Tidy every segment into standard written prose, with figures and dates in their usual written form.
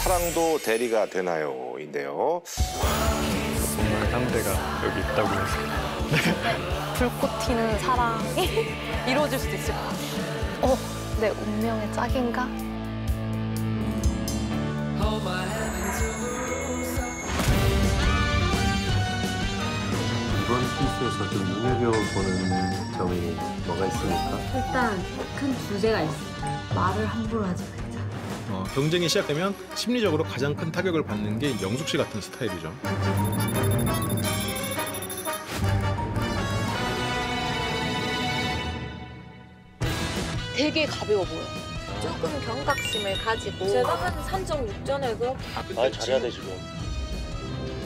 사랑도 대리가 되나요? 인데요. 정말 상대가 여기 있다고 해서. 불꽃 튀는 사랑이 이루어질 수도 있을 것 같아요. 내 운명의 짝인가? 이번 피스에서 좀 눈여겨보는 점이 뭐가 있습니까? 일단 큰 주제가 있어. 말을 함부로 하지 말자. 경쟁이 시작되면 심리적으로 가장 큰 타격을 받는 게 영숙 씨 같은 스타일이죠. 되게 가벼워 보여. 조금 경각심을 가지고 제가 한 3.6전에 그렇게 잘해야 돼, 지금.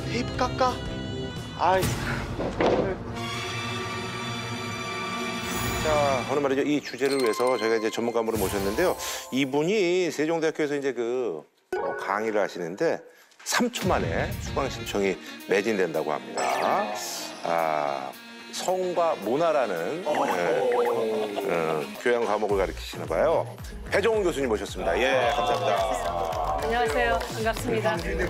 테이프 깎아. 아이. 자, 오늘 말이죠. 이 주제를 위해서 저희가 이제 전문가분을 모셨는데요. 이분이 세종대학교에서 이제 강의를 하시는데 3초 만에 수강 신청이 매진된다고 합니다. 성과 문화라는 교양 과목을 가르치시나 봐요. 배종훈 교수님 모셨습니다. 예, 감사합니다. 안녕하세요. 반갑습니다. 네.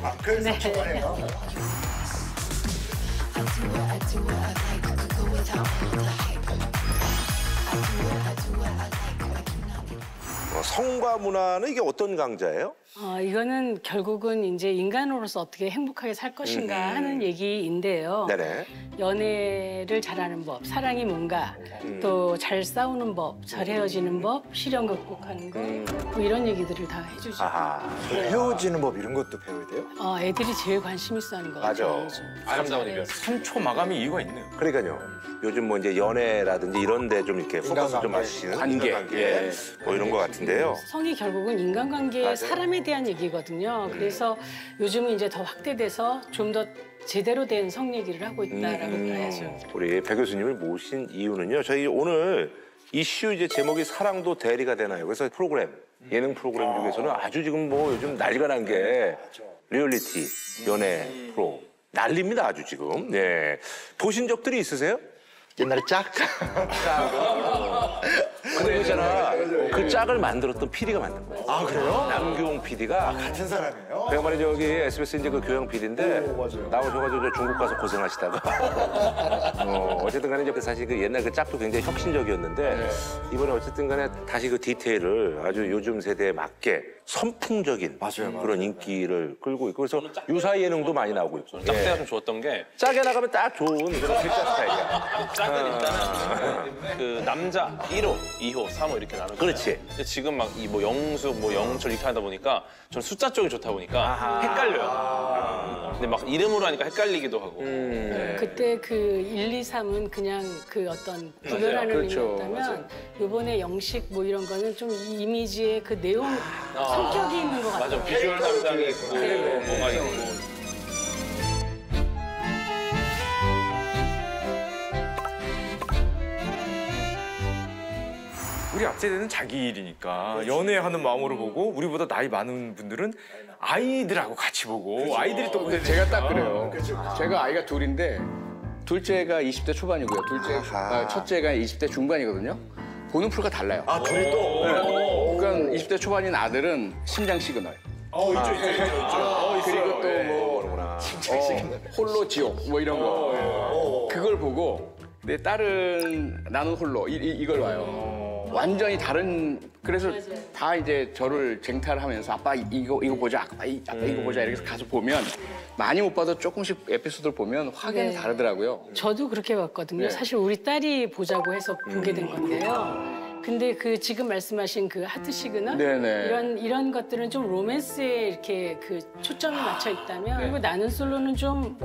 성과 문화는 이게 어떤 강좌예요? 이거는 결국은 이제 인간으로서 어떻게 행복하게 살 것인가 하는 얘기인데요. 네네. 연애를 잘하는 법, 사랑이 뭔가, 또 잘 싸우는 법, 잘 헤어지는 법, 시련 극복하는 거, 뭐 이런 얘기들을 다 해주죠. 헤어지는 법 이런 것도 배워야 돼요? 애들이 제일 관심 있어 하는 거 같아요. 맞아. 아름다운 이별. 3초 마감이 이유가 있네요. 그러니까요. 요즘 뭐 이제 연애라든지 이런 데 좀 이렇게 포커스 좀 하시는 인간관계 뭐 이런 거 같은데요. 성이 결국은 인간관계의 사람에 대한 얘기거든요. 그래서 요즘은 이제 더 확대돼서 좀 더 제대로 된 성 얘기를 하고 있다라고 봐야죠. 우리 배 교수님을 모신 이유는요. 저희 오늘 이슈 이제 제목이 사랑도 대리가 되나요? 그래서 예능 프로그램 중에서는 아주 지금 뭐 요즘 난리가 난 게 리얼리티 연애 프로 난립니다 아주 지금. 네. 보신 적들이 있으세요? 옛날에 짝? 근데 그잖아 그 짝을 만들었던 PD가 만든 거예요. 아, 그래요? 남규홍 PD가 같은 사람이에요? 내가 말이죠 여기 SBS 이제 그 교양 PD인데 맞아요. 나오셔가지고 저 중국 가서 고생하시다가 어쨌든 간에 이제 사실 그 옛날 그 짝도 굉장히 혁신적이었는데 이번에 어쨌든 간에 다시 그 디테일을 아주 요즘 세대에 맞게 선풍적인 그런 인기를 끌고 있고 그래서 유사 예능도 많이 나오고 있고 짝대가 좀 좋았던 게 짝에 나가면 딱 좋은 그런 필자 스타일이야. 짝은 일단은 그 남자 1호, 2호, 3호 이렇게 나누잖아요. 그렇지. 근데 지금 막 이 뭐 영수, 뭐 영철 이렇게 하다 보니까 전 숫자 쪽이 좋다 보니까 헷갈려요. 근데 막 이름으로 하니까 헷갈리기도 하고. 그때 그 1, 2, 3은 그냥 그 어떤 구별하는 의미였다면 이번에 영식 뭐 이런 거는 좀 이미지의 그 내용, 성격이 있는 것 같아요. 맞아, 비주얼 담당이 있고 뭐가 있고. 우리 앞세대는 자기 일이니까 연애하는 마음으로 보고 우리보다 나이 많은 분들은 아이들하고 같이 보고 아이들이 또 근데 제가 딱 그래요. 제가 아이가 둘인데 둘째가 20대 초반이고요. 첫째가 20대 중반이거든요. 보는 프로가 달라요. 아, 둘이 또? 그러니까 20대 초반인 아들은 심장 시그널. 그리고 또 뭐 홀로 지옥 뭐 이런 거. 그걸 보고 내 딸은 나는 홀로 이걸 봐요. 완전히 다른 그래서 다 이제 저를 쟁탈하면서 아빠 이거 보자 아빠 이거 보자 이렇게 가서 보면 많이 못 봐도 조금씩 에피소드를 보면 확연히 다르더라고요. 저도 그렇게 봤거든요. 사실 우리 딸이 보자고 해서 보게 된 건데요. 근데 그 지금 말씀하신 그 하트 시그널 이런 것들은 좀 로맨스에 이렇게 그 초점이 맞춰 있다면 그리고 나는 솔로는 좀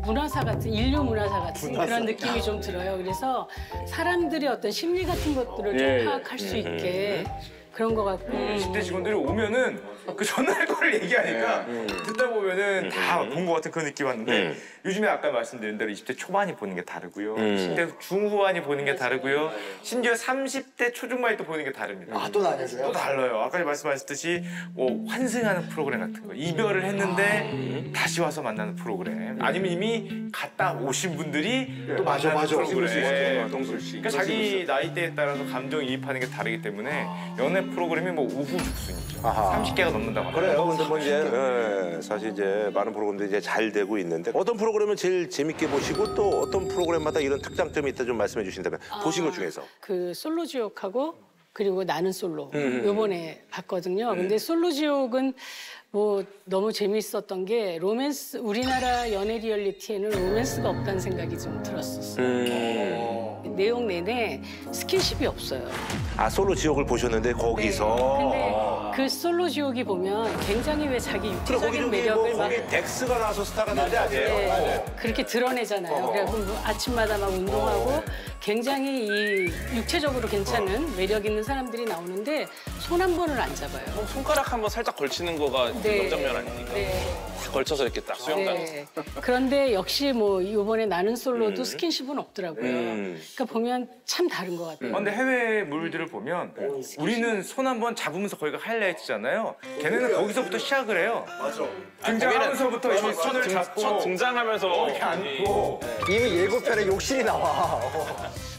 문화사 같은 인류 문화사 같은 그런 느낌이 좀 들어요. 그래서 사람들의 어떤 심리 같은 것들을 좀 파악할 수 있게 그런 것 같고. 10대 직원들이 오면은 그 전날 거를 얘기하니까 듣다 보면은 다 본 것 같은 그런 느낌 왔는데 요즘에 아까 말씀드린 대로 20대 초반이 보는 게 다르고요. 10대 중후반이 보는 게 다르고요. 심지어 30대 초중반이 또 보는 게 다릅니다. 아, 또 나뉘어져요? 또 달라요. 아까 말씀하셨듯이 뭐 환승하는 프로그램 같은 거. 이별을 했는데 다시 와서 만나는 프로그램. 아니면 이미 갔다 오신 분들이 또 만나는 프로그램. 그러니까 자기 나이대에 따라서 감정이입하는 게 다르기 때문에 연애 프로그램이 뭐 우후죽순이죠. 30개가 넘는다고 하더라고요. 그래요. 하여튼 뭐 이제 사실 이제 많은 프로그램들이 이제 잘 되고 있는데 어떤 프로그램을 제일 재밌게 보시고 또 어떤 프로그램마다 이런 특장점이 있다 좀 말씀해 주신다면 보신 것 중에서. 그 솔로 지옥하고 그리고 나는 솔로 요번에 봤거든요. 근데 솔로 지옥은 뭐 너무 재미있었던 게 로맨스 우리나라 연애 리얼리티에는 로맨스가 없다는 생각이 좀 들었었어요. 내용 내내 스킨십이 없어요. 아 솔로 지옥을 보셨는데 거기서. 근데 그 솔로 지옥이 보면 굉장히 왜 자기 그래 거기 육체적인 저기 매력을 뭐 막 거기 덱스가 나와서 스타가 되는데 아니에요? 네, 그렇게 드러내잖아요. 그래서 뭐 아침마다 막 운동하고 굉장히 이 육체적으로 괜찮은 매력 있는 사람들이 나오는데 손 한 번을 안 잡아요. 손가락 한번 살짝 걸치는 거가 네. 명장면 아닙니까? 네. 다 걸쳐서 이렇게 딱 수영장. 네. 그런데 역시 뭐 이번에 나는 솔로도 스킨십은 없더라고요. 그러니까 보면 참 다른 것 같아요. 근데 해외 물들을 보면 우리는 손 한번 잡으면서 거기가 하이라이트잖아요. 걔네는 거기서부터 시작을 해요. 맞아. 등장하면서부터 이미 손을 잡고 첫 등장하면서 이렇게 안고 이미 예고편에 욕실이 나와.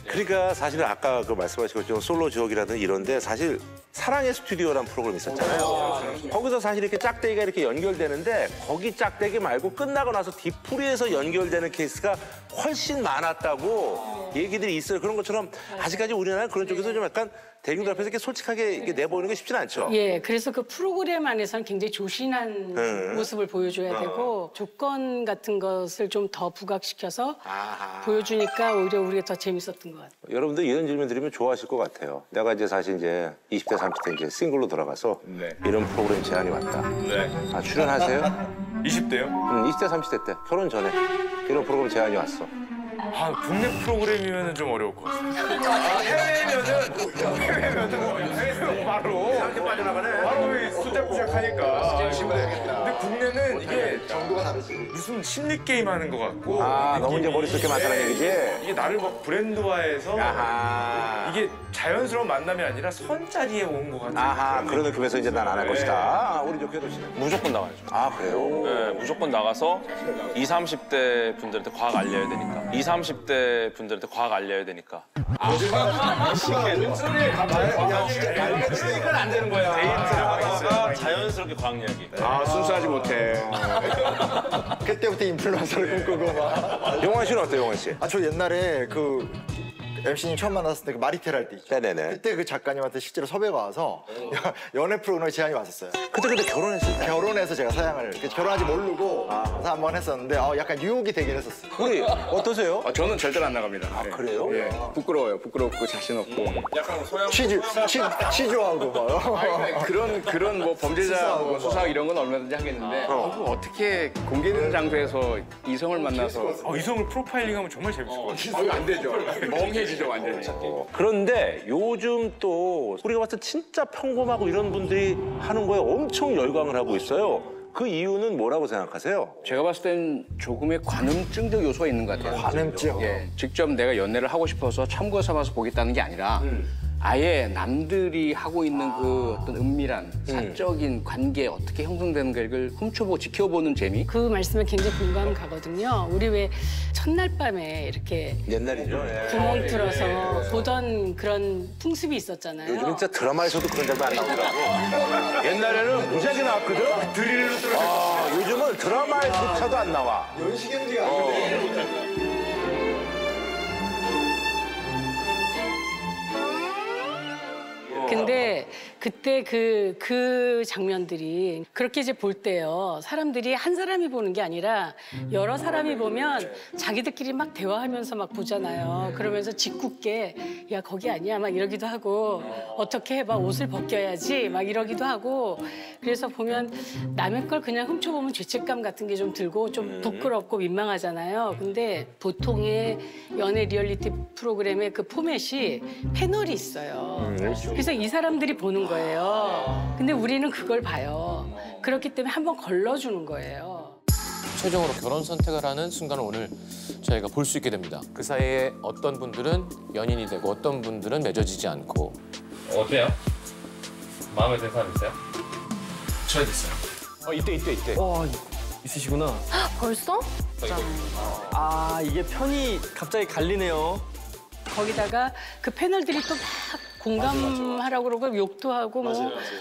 그러니까 사실은 아까 그 말씀하신 것처럼 솔로 지옥이라든 이런데 사실 사랑의 스튜디오라는 프로그램이 있었잖아요. 거기서 사실 이렇게 짝대기가 이렇게 연결되는데 거기 짝대기 말고 끝나고 나서 뒤풀이에서 연결되는 케이스가 훨씬 많았다고 얘기들이 있어요. 그런 것처럼 아직까지 우리나라는 그런 쪽에서 좀 약간 대중들 앞에서 이렇게 솔직하게 이렇게 내보이는 게 쉽지는 않죠. 예, 그래서 그 프로그램 안에서는 굉장히 조신한 모습을 보여줘야 되고 조건 같은 것을 좀 더 부각시켜서 보여주니까 오히려 우리가 더 재밌었던 것 같아요. 여러분들 이런 질문 드리면 좋아하실 것 같아요. 내가 이제 사실 이제 20대, 30대 이제 싱글로 돌아가서 이런 프로그램 제안이 왔다. 아, 출연하세요? 20대요? 20대, 30대 때 결혼 전에 이런 프로그램 제안이 왔어. 아, 국내 프로그램이면 좀 어려울 것 같습니다. 해외면은 바로 이렇게 빠져나가네. 바로 수작부작하니까. 근데 국내는 이게 정도가 다르지. 무슨 심리 게임 하는 것 같고. 아, 너무 이제 머릿속에 많다는 얘기지? 이게 나를 막 브랜드화해서 이게 자연스러운 만남이 아니라 선자리에 온 것 같은. 아하, 그런 느낌에서 이제 난 안 할 것이다. 아, 우리 저 궤도 씨는. 무조건 나가야죠. 아, 그래요? 네, 무조건 나가서 20, 30대 분들한테 과학 알려야 되니까. 20, 30대 분들한테 과학 알려야 되니까. 이건 안 되는 거야. 데이트를 하다가 자연스럽게 과학 이야기. 아, 순수하지 못해. 그때부터 인플루언서를 꿈꾸고 막. 용환 씨는 어때요, 용환 씨? 아, 저 옛날에 그 MC님 처음 만났을 때 그 마리텔 할 때 있죠. 네네네. 그때 그 작가님한테 실제로 섭외가 와서 연애 프로그램 제안이 왔었어요. 그때 결혼했을 때. 결혼해서 제가 사양을 결혼하지 모르고 그래서 한번 했었는데 약간 유혹이 되긴 했었어요. 우리 어떠세요? 저는 절대로 안 나갑니다. 아, 그래요? 예. 부끄러워요. 부끄럽고 자신 없고. 약간 소양. 취조하고 막. 그런 뭐 범죄자 수사 이런 건 얼마든지 하겠는데 어떻게 공개되는 장소에서 이성을 만나서 이성을 프로파일링하면 정말 재밌을 것 같아요. 안 되죠. 멍해지죠 완전히. 그런데 요즘 또 우리가 봤을 때 진짜 평범하고 이런 분들이 하는 거에 엄청 열광을 하고 있어요. 그 이유는 뭐라고 생각하세요? 제가 봤을 땐 조금의 관음증적 요소가 있는 것 같아요. 관음증. 예, 직접 내가 연애를 하고 싶어서 참고 삼아서 보겠다는 게 아니라 아예 남들이 하고 있는 그 어떤 은밀한 사적인 관계 어떻게 형성되는 걸 훔쳐보고 지켜보는 재미? 그 말씀에 굉장히 공감 가거든요. 우리 왜 첫날 밤에 이렇게 옛날이죠. 구멍 뚫어서 보던 그런 풍습이 있었잖아요. 요즘 진짜 드라마에서도 그런 장면 안 나오더라고. 옛날에는 무지하게 나왔거든. 드릴로 뚫어. 요즘은 드라마에조차도 안 나와. 연식연지가 근데 그때 그 장면들이 그렇게 이제 볼 때요. 사람들이 한 사람이 보는 게 아니라 여러 사람이 보면 자기들끼리 막 대화하면서 막 보잖아요. 그러면서 짓궂게 야 거기 아니야 막 이러기도 하고 어떻게 해봐 옷을 벗겨야지 막 이러기도 하고 그래서 보면 남의 걸 그냥 훔쳐보면 죄책감 같은 게 좀 들고 좀 부끄럽고 민망하잖아요. 근데 보통의 연애 리얼리티 프로그램의 그 포맷이 패널이 있어요. 그래서 이 사람들이 보는 거예요. 근데 우리는 그걸 봐요. 그렇기 때문에 한번 걸러주는 거예요. 최종으로 결혼 선택을 하는 순간을 오늘 저희가 볼 수 있게 됩니다. 그 사이에 어떤 분들은 연인이 되고 어떤 분들은 맺어지지 않고. 어때요? 마음에 드는 사람 있어요? 저야 됐어요. 이때. 와, 있으시구나. 벌써? 아, 이게 편이 갑자기 갈리네요. 거기다가 그 패널들이 또 막 공감하라고 그러고 욕도 하고 뭐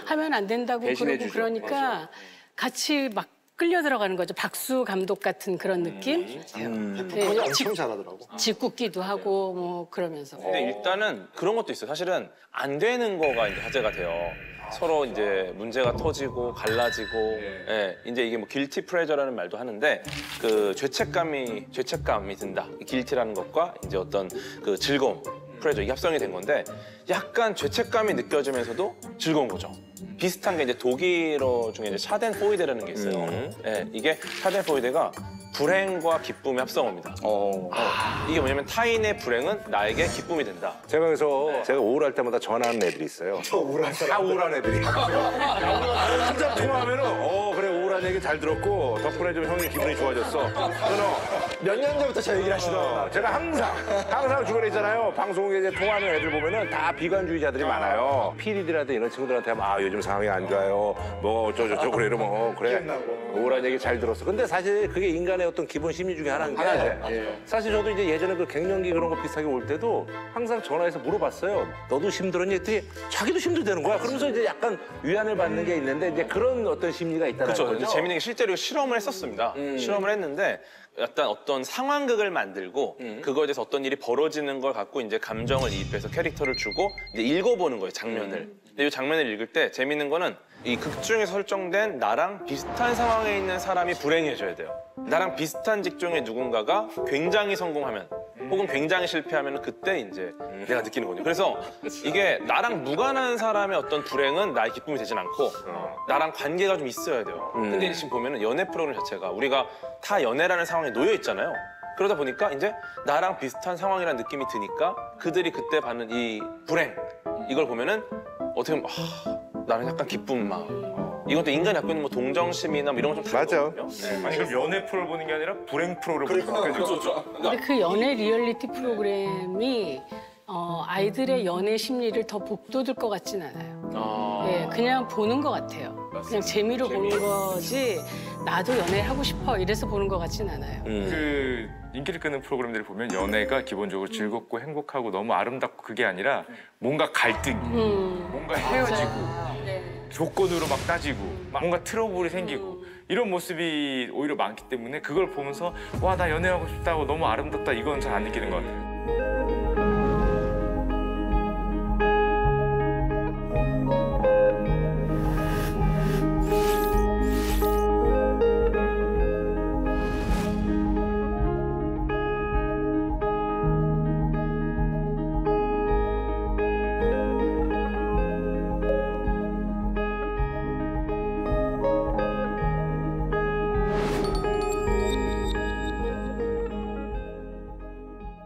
하면 안 된다고 그러고 그러니까 같이 막 끌려 들어가는 거죠. 박수 감독 같은 그런 느낌? 폰이 엄청 잘하더라고. 짓궂기도 하고 뭐 그러면서. 근데 일단은 그런 것도 있어요. 사실은 안 되는 거가 이제 화제가 돼요. 서로 이제 문제가 터지고 갈라지고, 예, 이제 이게 뭐 길티 프레저라는 말도 하는데 그 죄책감이 든다. 길티라는 것과 이제 어떤 그 즐거움, 프레저 이게 합성이 된 건데 약간 죄책감이 느껴지면서도 즐거운 거죠. 비슷한 게 이제 독일어 중에 이제 샤덴포이데라는 게 있어요. 예, 이게 샤덴포이데가 불행과 기쁨의 합성어입니다. 이게 뭐냐면 타인의 불행은 나에게 기쁨이 된다. 제가 그래서 제가 우울할 때마다 전화하는 애들이 있어요. 저 우울한 사람. 다 우울한 애들이. 한참 통화하면은 그래 우울한 얘기 잘 들었고 덕분에 좀 형이 기분이 좋아졌어. 몇 년 전부터 저 얘기를 하시더라고요. 제가 항상 주변에 있잖아요. 방송에 이제 통화하는 애들 보면은 다 비관주의자들이 많아요. PD들한테 이런 친구들한테 하면 요즘 상황이 안 좋아요. 뭐 어쩌고저쩌고 그래 이러면 그래 우울한 얘기 잘 들었어. 근데 사실 그게 인간의 어떤 기본 심리 중에 하나인데 사실 저도 이제 예전에 그 갱년기 그런 거 비슷하게 올 때도 항상 전화해서 물어봤어요. 너도 힘들었니? 했더니 자기도 힘들다는 거야. 그러면서 이제 약간 위안을 받는 게 있는데 이제 그런 어떤 심리가 있다는 거죠. 그렇죠. 재밌는 게 실제로 실험을 했었습니다. 실험을 했는데 어떤 상황극을 만들고 그거에 대해서 어떤 일이 벌어지는 걸 갖고 이제 감정을 이입해서 캐릭터를 주고 이제 읽어보는 거예요, 장면을. 근데 이 장면을 읽을 때 재밌는 거는 이 극 중에서 설정된 나랑 비슷한 상황에 있는 사람이 불행해져야 돼요. 나랑 비슷한 직종의 누군가가 굉장히 성공하면 혹은 굉장히 실패하면 그때 이제 내가 느끼는 거죠. 그래서 이게 나랑 무관한 사람의 어떤 불행은 나의 기쁨이 되진 않고 나랑 관계가 좀 있어야 돼요. 근데 지금 보면은 연애 프로그램 자체가 우리가 다 연애라는 상황에 놓여 있잖아요. 그러다 보니까 이제 나랑 비슷한 상황이라는 느낌이 드니까 그들이 그때 받는 이 불행 이걸 보면은 어떻게 보면 나는 약간 기쁜 마음. 이건 또 인간이 갖고 있는 뭐 동정심이나 뭐 이런 거 좀 다르거든요. 지금 연애 프로를 보는 게 아니라 불행 프로를 보는 거죠. 근데 그 연애 리얼리티 프로그램이 아이들의 연애 심리를 더 북돋을 것 같진 않아요. 예, 그냥 보는 것 같아요. 그냥 재미로 보는 거지 나도 연애를 하고 싶어 이래서 보는 것 같진 않아요. 그 인기를 끄는 프로그램들을 보면 연애가 기본적으로 즐겁고 행복하고 너무 아름답고 그게 아니라 뭔가 갈등이, 뭔가 헤어지고 조건으로 막 따지고 뭔가 트러블이 생기고 이런 모습이 오히려 많기 때문에 그걸 보면서 와, 나 연애하고 싶다고 너무 아름답다 이건 잘 안 느끼는 것 같아요.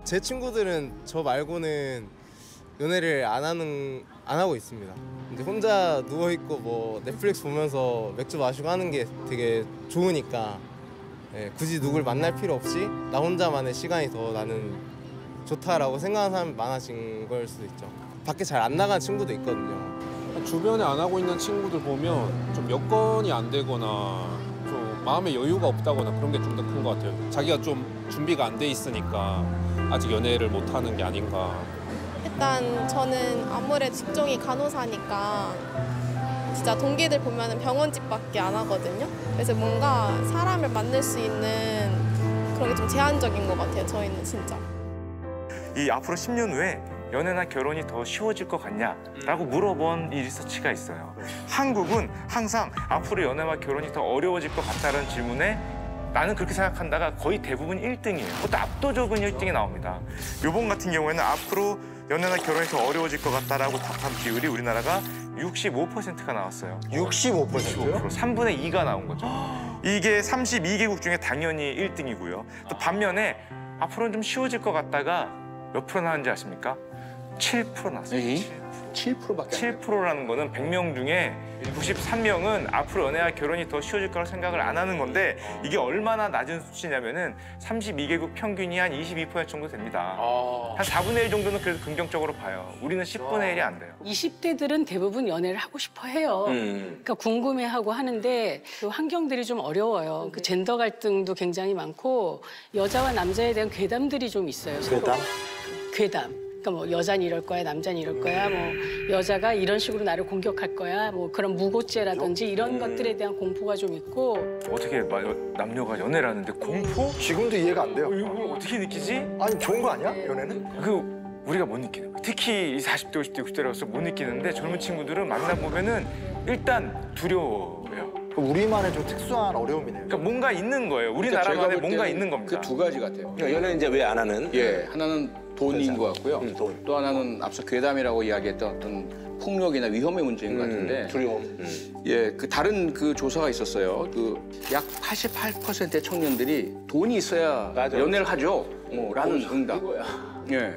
제 친구들은 저 말고는 연애를 안 하고 있습니다. 근데 혼자 누워 있고 뭐 넷플릭스 보면서 맥주 마시고 하는 게 되게 좋으니까 굳이 누굴 만날 필요 없이 나 혼자만의 시간이 더 나는 좋다라고 생각하는 사람이 많아진 걸 수도 있죠. 밖에 잘 안 나간 친구도 있거든요. 주변에 안 하고 있는 친구들 보면 좀 여건이 안 되거나 좀 마음의 여유가 없다거나 그런 게 좀 더 큰 것 같아요. 자기가 좀 준비가 안 돼 있으니까 아직 연애를 못 하는 게 아닌가. 일단 저는 아무래도 직종이 간호사니까 진짜 동기들 보면 병원집밖에 안 하거든요. 그래서 뭔가 사람을 만날 수 있는 그런 게 좀 제한적인 것 같아요. 저희는 진짜. 이 앞으로 10년 후에 연애나 결혼이 더 쉬워질 것 같냐라고 물어본 이 리서치가 있어요. 한국은 항상 앞으로 연애와 결혼이 더 어려워질 것 같다는 질문에 나는 그렇게 생각한다가 거의 대부분 1등이에요. 그것도 압도적인 1등이 나옵니다. 요번 같은 경우에는 앞으로 연애나 결혼이 더 어려워질 것 같다라고 답한 비율이 우리나라가 65%가 나왔어요. 65%요? 3분의 2가 나온 거죠. 이게 32개국 중에 당연히 1등이고요. 또 반면에 앞으로는 좀 쉬워질 것 같다가 몇 프로 나왔는지 아십니까? 7% 나왔어요. 7%밖에 7%라는 거는 100명 중에 93명은 앞으로 연애와 결혼이 더 쉬워질 거라고 생각을 안 하는 건데 이게 얼마나 낮은 수치냐면은 32개국 평균이 한 22% 정도 됩니다. 한 4분의 1 정도는 그래도 긍정적으로 봐요. 우리는 10분의 1이 안 돼요. 20대들은 대부분 연애를 하고 싶어 해요. 그러니까 궁금해하고 하는데 그 환경들이 좀 어려워요. 그 젠더 갈등도 굉장히 많고 여자와 남자에 대한 괴담들이 좀 있어요. 괴담? 괴담. 그러니까 뭐 여자는 이럴 거야, 남자는 이럴 거야, 뭐 여자가 이런 식으로 나를 공격할 거야, 뭐 그런 무고죄라든지 이런 것들에 대한 공포가 좀 있고. 어떻게 남녀가 연애를 하는데 공포? 지금도 이해가 안 돼요. 이걸 어떻게 느끼지? 아니 좋은 거 아니야? 연애는? 우리가 못 느끼는 거야. 특히 40대, 50대, 60대라서 못 느끼는데 젊은 친구들은 만나보면은 일단 두려워요. 우리만의 좀 특수한 어려움이네요. 그러니까 뭔가 있는 거예요. 우리나라만에 뭔가 있는 겁니다. 그 두 가지 같아요. 그러니까 연애 이제 왜 안 하는? 예, 하나는 돈인 것 같고요. 또 하나는 앞서 괴담이라고 이야기했던 어떤 폭력이나 위험의 문제인 것 같은데. 두려움. 예, 그 다른 그 조사가 있었어요. 그 약 88%의 청년들이 돈이 있어야 연애를 하죠. 라는 응답. 예.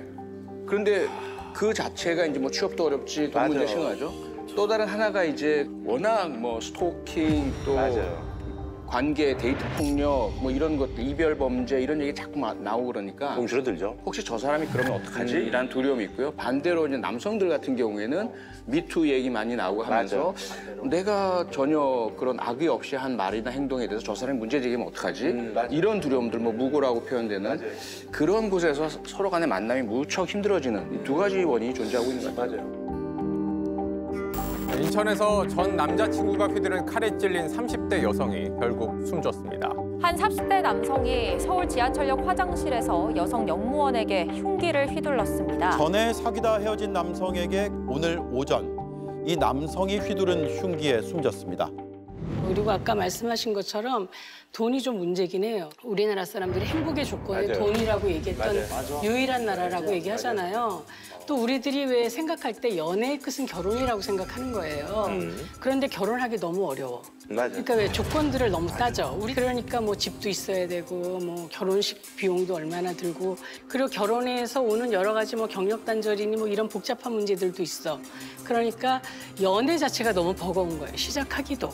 그런데 그 자체가 이제 뭐 취업도 어렵지, 돈 문제 심하죠. 또 다른 하나가 이제 워낙 뭐 스토킹 또 관계, 데이트 폭력 뭐 이런 것들, 이별 범죄 이런 얘기 자꾸 나오고 그러니까 좀 줄어들죠. 혹시 저 사람이 그러면 어떡하지? 이런 두려움이 있고요. 반대로 이제 남성들 같은 경우에는 미투 얘기 많이 나오고 하면서 내가 전혀 그런 악의 없이 한 말이나 행동에 대해서 저 사람이 문제 제기하면 어떡하지? 이런 두려움들, 뭐 무고라고 표현되는 그런 곳에서 서로 간의 만남이 무척 힘들어지는 이 두 가지 원인이 존재하고 있는 것 같아요. 인천에서 전 남자친구가 휘두른 칼에 찔린 30대 여성이 결국 숨졌습니다. 한 30대 남성이 서울 지하철역 화장실에서 여성 영무원에게 흉기를 휘둘렀습니다. 전에 사귀다 헤어진 남성에게 오늘 오전 이 남성이 휘두른 흉기에 숨졌습니다. 그리고 아까 말씀하신 것처럼 돈이 좀 문제긴 해요. 우리나라 사람들이 행복의 조건이 돈이라고 얘기했던 유일한 나라라고 얘기하잖아요. 또 우리들이 왜 생각할 때 연애의 끝은 결혼이라고 생각하는 거예요. 그런데 결혼하기 너무 어려워. 그러니까 왜 조건들을 너무 따져. 우리 그러니까 뭐 집도 있어야 되고 뭐 결혼식 비용도 얼마나 들고 그리고 결혼해서 오는 여러 가지 뭐 경력 단절이니 뭐 이런 복잡한 문제들도 있어. 그러니까 연애 자체가 너무 버거운 거예요. 시작하기도.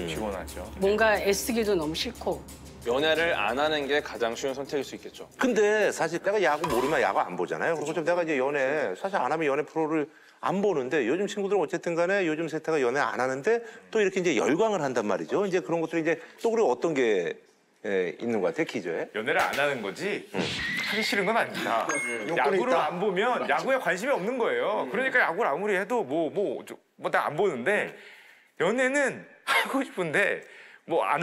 피곤하죠. 뭔가 애쓰기도 너무 싫고. 연애를 안 하는 게 가장 쉬운 선택일 수 있겠죠. 근데 사실 내가 야구 모르면 야구 안 보잖아요. 그리고 좀 내가 이제 연애 사실 안 하면 연애 프로를 안 보는데 요즘 친구들은 어쨌든 간에 요즘 세태가 연애 안 하는데 또 이렇게 이제 열광을 한단 말이죠. 이제 그런 것들이 이제 또 그리고 어떤 게 있는 것 같아요, 기저에? 연애를 안 하는 거지 하기 싫은 건 아닙니다. 야구를 안 보면 야구에 관심이 없는 거예요. 그러니까 야구를 아무리 해도 나 안 보는데 연애는 하고 싶은데 뭐 안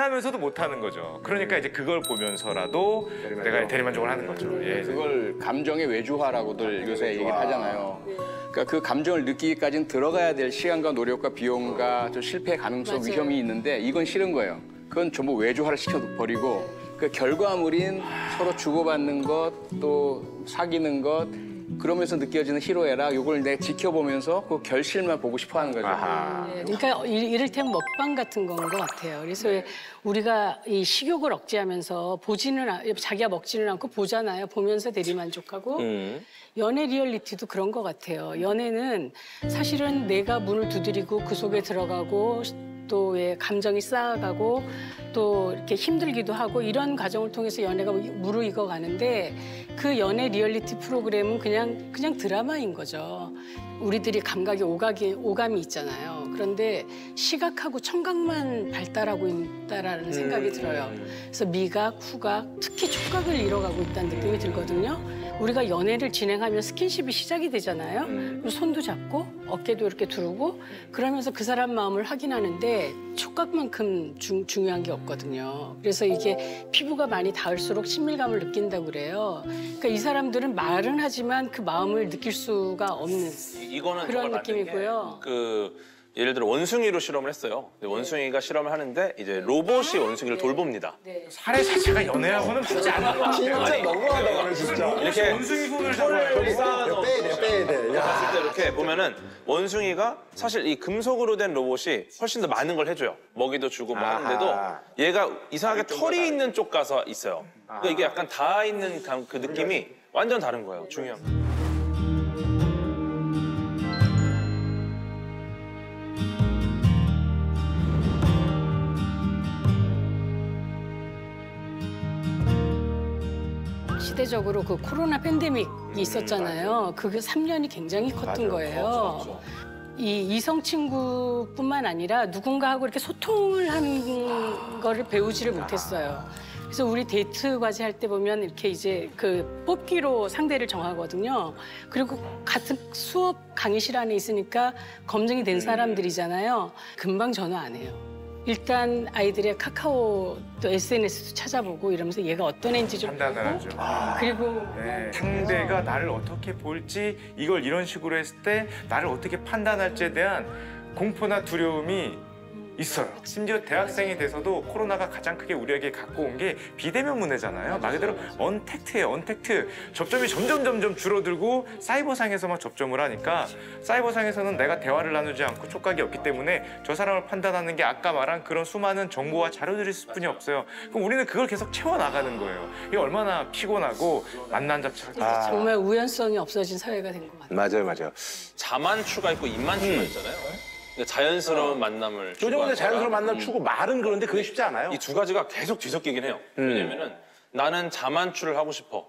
하면서도 못 하는 거죠. 그러니까 이제 그걸 보면서라도 내가 대리만족을 하는 거죠. 예. 그걸 감정의 외주화라고들 요새 얘기를 하잖아요. 그러니까 그 감정을 느끼기까지는 들어가야 될 시간과 노력과 비용과 또 실패 가능성, 위험이 있는데 이건 싫은 거예요. 그건 전부 외주화를 시켜버리고 그 결과물인 서로 주고받는 것, 또 사귀는 것, 그러면서 느껴지는 희로애락, 이걸 내가 지켜보면서 그 결실만 보고 싶어 하는 거죠. 그러니까 이를테면 먹방 같은 건 것 같아요. 그래서 왜 우리가 이 식욕을 억제하면서 자기가 먹지는 않고 보잖아요. 보면서 대리만족하고. 연애 리얼리티도 그런 것 같아요. 연애는 사실은 내가 문을 두드리고 그 속에 들어가고 또 왜 감정이 쌓아가고 또 이렇게 힘들기도 하고 이런 과정을 통해서 연애가 무르익어 가는데 그 연애 리얼리티 프로그램은 그냥 드라마인 거죠. 우리들이 감각에 오감이 있잖아요. 그런데 시각하고 청각만 발달하고 있다라는 생각이 들어요. 그래서 미각, 후각, 특히 촉각을 잃어가고 있다는 느낌이 들거든요. 우리가 연애를 진행하면 스킨십이 시작이 되잖아요. 그리고 손도 잡고 어깨도 이렇게 두르고 그러면서 그 사람 마음을 확인하는데 촉각만큼 중요한 게 없거든요. 그래서 이게 피부가 많이 닿을수록 친밀감을 느낀다고 그래요. 그러니까 이 사람들은 말은 하지만 그 마음을 느낄 수가 없는 이거는 그런 느낌이고요. 예를 들어 원숭이로 실험을 했어요. 원숭이가 실험을 하는데 이제 로봇이 원숭이를 돌봅니다. 사례 자체가 연애하고는 맞지 않는 것 같아요. 진짜 너무하다 그래 진짜. 이렇게 원숭이 손을 잡아요. 빼야 돼. 봤을 때 이렇게 보면은 원숭이가 사실 이 금속으로 된 로봇이 훨씬 더 많은 걸 해줘요. 먹이도 주고 뭐 하는데도 얘가 이상하게 털이 있는 쪽 가서 있어요. 그러니까 이게 약간 닿아 있는 그 느낌이 완전 다른 거예요. 중요한 거. 시대적으로 그 코로나 팬데믹이 있었잖아요. 그게 3년이 굉장히 컸던 거예요. 이 이성 친구뿐만 아니라 누군가하고 이렇게 소통을 하는 거를 배우지를 못했어요. 그래서 우리 데이트 과제 할 때 보면 이렇게 이제 그 뽑기로 상대를 정하거든요. 그리고 같은 수업 강의실 안에 있으니까 검증이 된 사람들이잖아요. 금방 전화 안 해요. 일단 아이들의 카카오 또 SNS도 찾아보고 이러면서 얘가 어떤 애인지 좀 판단을 하죠. 그리고 네, 상대가 나를 어떻게 볼지 이걸 이런 식으로 했을 때 나를 어떻게 판단할지에 대한 공포나 두려움이 있어요. 심지어 대학생이 돼서도 코로나가 가장 크게 우리에게 갖고 온 게 비대면 문해잖아요. 말 그대로 언택트예요. 언택트. 접점이 점점 줄어들고 사이버상에서만 접점을 하니까 사이버상에서는 내가 대화를 나누지 않고 촉각이 없기 때문에 저 사람을 판단하는 게 아까 말한 그런 수많은 정보와 자료들일 뿐이 없어요. 그럼 우리는 그걸 계속 채워나가는 거예요. 이게 얼마나 피곤하고 만난 자체가 정말 우연성이 없어진 사회가 된 것 같아요. 맞아요. 자만추가 있고 입만추가 있잖아요. 그러니까 자연스러운 만남을 요즘 근데 자연스러운 만남 추구 말은 그런데 그게 쉽지 않아요. 이 두 가지가 계속 뒤섞이긴 해요. 왜냐면은 나는 자만추를 하고 싶어.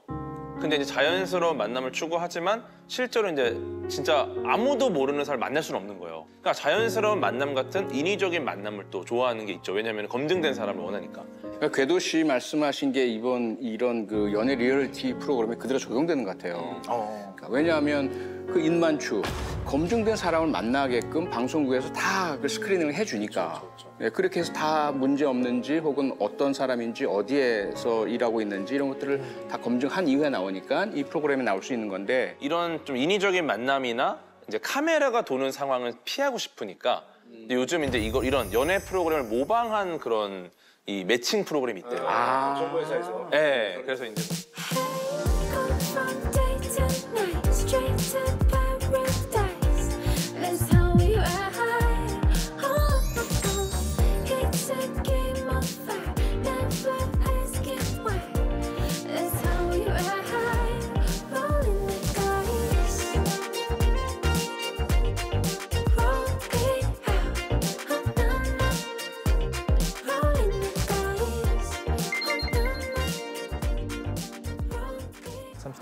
근데 이제 자연스러운 만남을 추구하지만 실제로 이제 진짜 아무도 모르는 사람을 만날 수는 없는 거예요. 그러니까 자연스러운 만남 같은 인위적인 만남을 또 좋아하는 게 있죠. 왜냐면 검증된 사람을 원하니까. 그러니까 궤도 씨 말씀하신 게 이런 그 연애 리얼리티 프로그램에 그대로 적용되는 것 같아요. 그러니까 왜냐하면 그 인만추, 검증된 사람을 만나게끔 방송국에서 다 그 스크리닝을 해주니까 네, 그렇게 해서 다 문제 없는지 혹은 어떤 사람인지 어디에서 일하고 있는지 이런 것들을 다 검증한 이후에 나오니까 이 프로그램에 나올 수 있는 건데 이런 좀 인위적인 만남이나 이제 카메라가 도는 상황을 피하고 싶으니까 요즘 이제 이런 연애 프로그램을 모방한 그런 이 매칭 프로그램이 있대요. 정보회사에서. 네, 그래서 이제.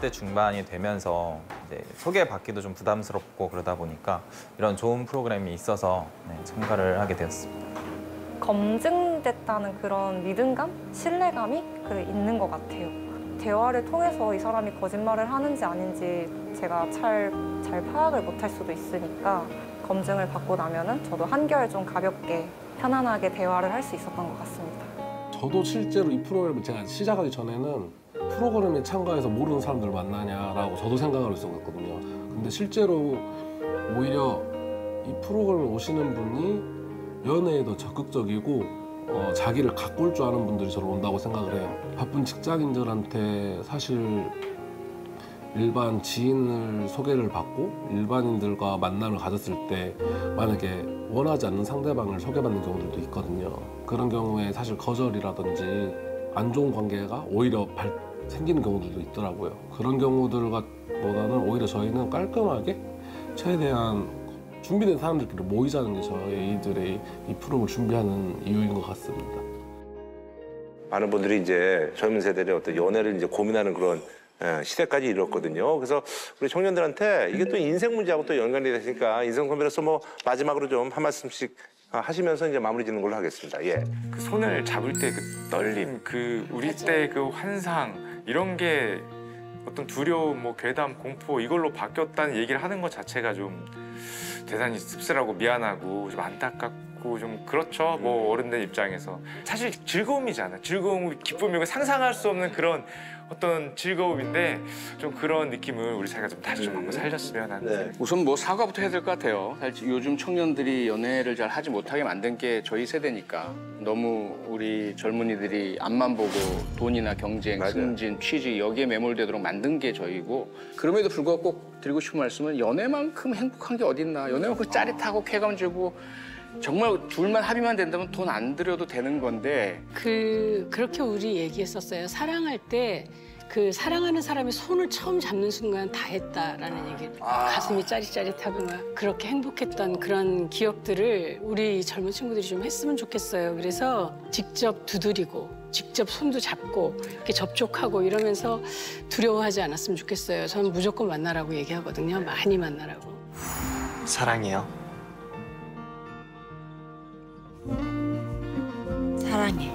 대 중반이 되면서 이제 소개받기도 좀 부담스럽고 그러다 보니까 이런 좋은 프로그램이 있어서 참가를 하게 되었습니다. 검증됐다는 그런 믿음감, 신뢰감이 있는 것 같아요. 대화를 통해서 이 사람이 거짓말을 하는지 아닌지 제가 잘 파악을 못할 수도 있으니까 검증을 받고 나면은 저도 한결 좀 가볍게 편안하게 대화를 할 수 있었던 것 같습니다. 저도 실제로 이 프로그램을 제가 시작하기 전에는 프로그램에 참가해서 모르는 사람들 만나냐라고 저도 생각을 했었거든요. 근데 실제로 오히려 이 프로그램에 오시는 분이 연애에 더 적극적이고 자기를 가꿀 줄 아는 분들이 저로 온다고 생각을 해요. 바쁜 직장인들한테 사실 일반 지인을 소개를 받고 일반인들과 만남을 가졌을 때 만약에 원하지 않는 상대방을 소개받는 경우들도 있거든요. 그런 경우에 사실 거절이라든지 안 좋은 관계가 오히려 생기는 경우들도 있더라고요. 그런 경우들보다는 오히려 저희는 깔끔하게 최대한 준비된 사람들끼리 모이자는 게 저희들의 이 프로그램을 준비하는 이유인 것 같습니다. 많은 분들이 이제 젊은 세대의 어떤 연애를 이제 고민하는 그런 시대까지 이뤘거든요. 그래서 우리 청년들한테 이게 또 인생 문제하고 또 연관이 됐으니까 인생 선배로서 뭐 마지막으로 좀 한 말씀씩 하시면서 이제 마무리 짓는 걸로 하겠습니다. 예. 그 손을 잡을 때 그 떨림, 그 우리 때 그 환상 이런 게 어떤 두려움, 뭐 괴담, 공포 이걸로 바뀌었다는 얘기를 하는 것 자체가 좀 대단히 씁쓸하고 미안하고 좀 안타깝고 좀 그렇죠. 뭐 어른들 입장에서 사실 즐거움이잖아. 즐거움, 기쁨이고 상상할 수 없는 그런 어떤 즐거움인데 좀 그런 느낌을 우리 사회가 좀 다시 좀 한번 살렸으면 하는. 우선 뭐 사과부터 해야 될 것 같아요. 사실 요즘 청년들이 연애를 잘 하지 못하게 만든 게 저희 세대니까 너무 우리 젊은이들이 앞만 보고 돈이나 경쟁, 승진, 취직 여기에 매몰되도록 만든 게 저희고 그럼에도 불구하고 꼭 드리고 싶은 말씀은 연애만큼 행복한 게 어딨나. 연애만큼 짜릿하고 쾌감주고 정말 둘만 합의만 된다면 돈 안 들여도 되는 건데 그렇게 우리 얘기했었어요. 사랑할 때 그 사랑하는 사람이 손을 처음 잡는 순간 다 했다라는 얘기. 가슴이 짜릿짜릿하고 막 그렇게 행복했던 그런 기억들을 우리 젊은 친구들이 좀 했으면 좋겠어요. 그래서 직접 두드리고 직접 손도 잡고 이렇게 접촉하고 이러면서 두려워하지 않았으면 좋겠어요. 저는 무조건 만나라고 얘기하거든요. 많이 만나라고. 사랑해요. 사랑해.